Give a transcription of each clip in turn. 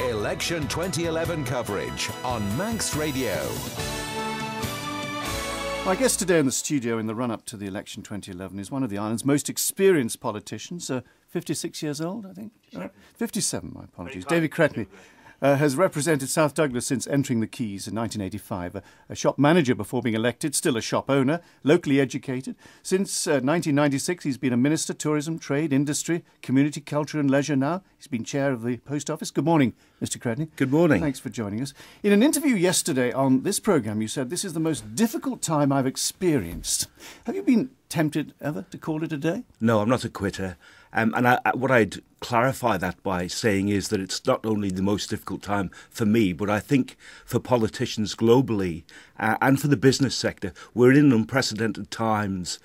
Election 2011 coverage on Manx Radio. My guest today in the studio in the run-up to the election 2011 is one of the island's most experienced politicians, 56 years old, I think. 57, my apologies. David-Cretney has represented South Douglas since entering the Keys in 1985. A shop manager before being elected, still a shop owner, locally educated. Since 1996, he's been a minister, tourism, trade, industry, community, culture and leisure now. He's been chair of the Post Office. Good morning, Mr. Cretney. Good morning. Thanks for joining us. In an interview yesterday on this programme, you said, "This is the most difficult time I've experienced." Have you been tempted ever to call it a day? No, I'm not a quitter. What I'd clarify that by saying is that it's not only the most difficult time for me, but I think for politicians globally and for the business sector, we're in unprecedented times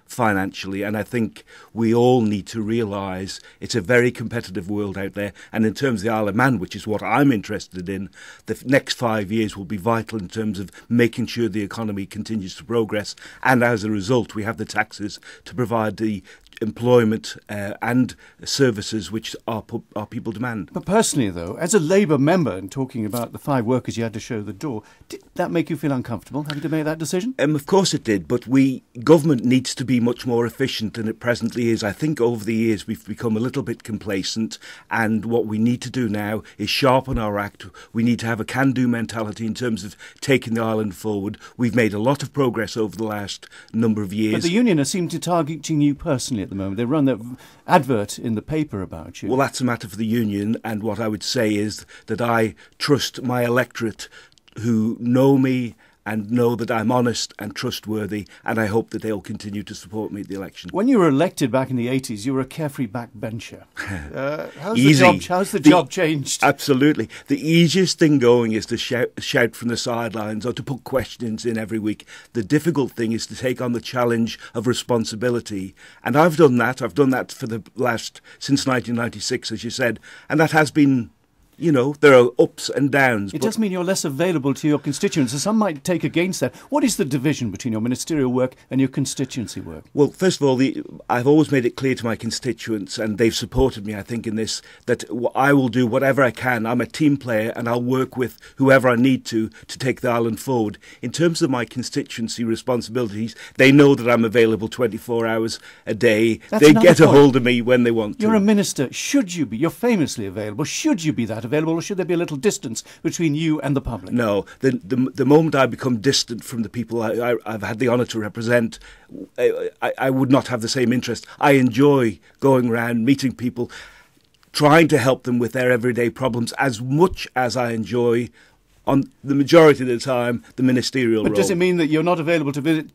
financially, and I think we all need to realise it's a very competitive world out there. And in terms of the Isle of Man, which is what I'm interested in, the next 5 years will be vital in terms of making sure the economy continues to progress, and as a result, we have the taxes to provide the employment and services which our people demand. But personally, though, as a Labour member and talking about the 5 workers you had to show the door, did that make you feel uncomfortable, having to make that decision? Of course it did, but government needs to be much more efficient than it presently is. I think over the years we've become a little bit complacent, and what we need to do now is sharpen our act. We need to have a can-do mentality in terms of taking the island forward. We've made a lot of progress over the last number of years. But the union seem to targeting you personally at the moment. They run that advert in the paper about you. Well, that's a matter for the union, and what I would say is that I trust my electorate who know me and know that I'm honest and trustworthy, and I hope that they'll continue to support me at the election. When you were elected back in the 80s, you were a carefree backbencher. How's the job changed? Absolutely. The easiest thing going is to shout from the sidelines or to put questions in every week. The difficult thing is to take on the challenge of responsibility. And I've done that. I've done that for since 1996, as you said, and that has been... You know, there are ups and downs. It does mean you're less available to your constituents, and some might take against that. What is the division between your ministerial work and your constituency work? Well, first of all, I've always made it clear to my constituents, and they've supported me, I think, in this, that I will do whatever I can. I'm a team player, and I'll work with whoever I need to take the island forward. In terms of my constituency responsibilities, they know that I'm available 24 hours a day. They get a hold of me when they want to. You're a minister. Should you be? You're famously available. Should you be that available, or should there be a little distance between you and the public? No. The moment I become distant from the people I've had the honour to represent, I would not have the same interest. I enjoy going around, meeting people, trying to help them with their everyday problems as much as I enjoy, on the majority of the time, the ministerial role. But does it mean that you're not available to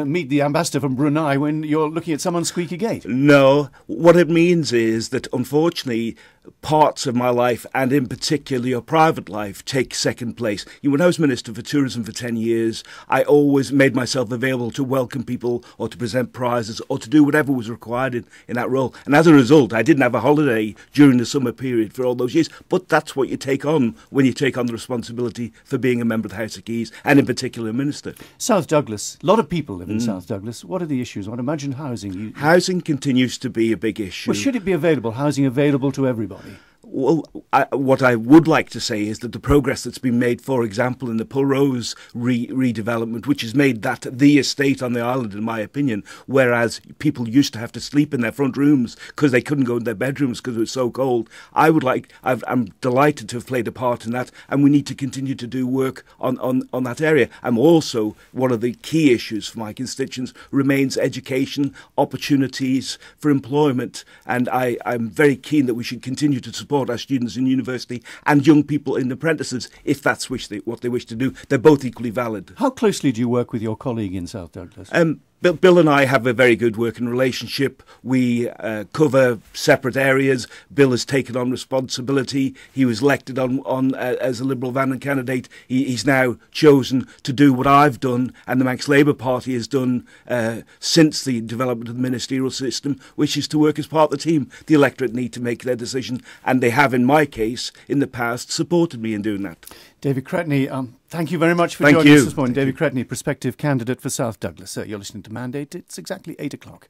meet the ambassador from Brunei when you're looking at someone's squeaky gate? No. What it means is that, unfortunately, parts of my life, and in particular your private life, take second place. When I was Minister for Tourism for 10 years, I always made myself available to welcome people or to present prizes or to do whatever was required in that role. And as a result, I didn't have a holiday during the summer period for all those years. But that's what you take on when you take on the responsibility for being a member of the House of Keys, and in particular a minister. South Douglas, a lot of people live in South Douglas. What are the issues? I'd imagine housing. Housing continues to be a big issue. Well, should it be available, housing available to everybody? Well, what I would like to say is that the progress that's been made, for example, in the Pulrose redevelopment, which has made that the estate on the island, in my opinion, whereas people used to have to sleep in their front rooms because they couldn't go in their bedrooms because it was so cold. I'm delighted to have played a part in that, and we need to continue to do work on that area. And also, one of the key issues for my constituents remains education, opportunities for employment, and I'm very keen that we should continue to support our students in university and young people in apprentices, if that's what they wish to do. They're both equally valid. How closely do you work with your colleague in South Douglas? Bill and I have a very good working relationship. We cover separate areas. Bill has taken on responsibility. He was elected on as a Liberal Vannon candidate. He's now chosen to do what I've done and the Manx Labour Party has done since the development of the ministerial system, which is to work as part of the team. The electorate need to make their decision, and they have, in my case, in the past, supported me in doing that. David-Cretney, thank you very much for joining us this morning. David-Cretney, prospective candidate for South Douglas. You're listening to Mandate. It's exactly 8 o'clock.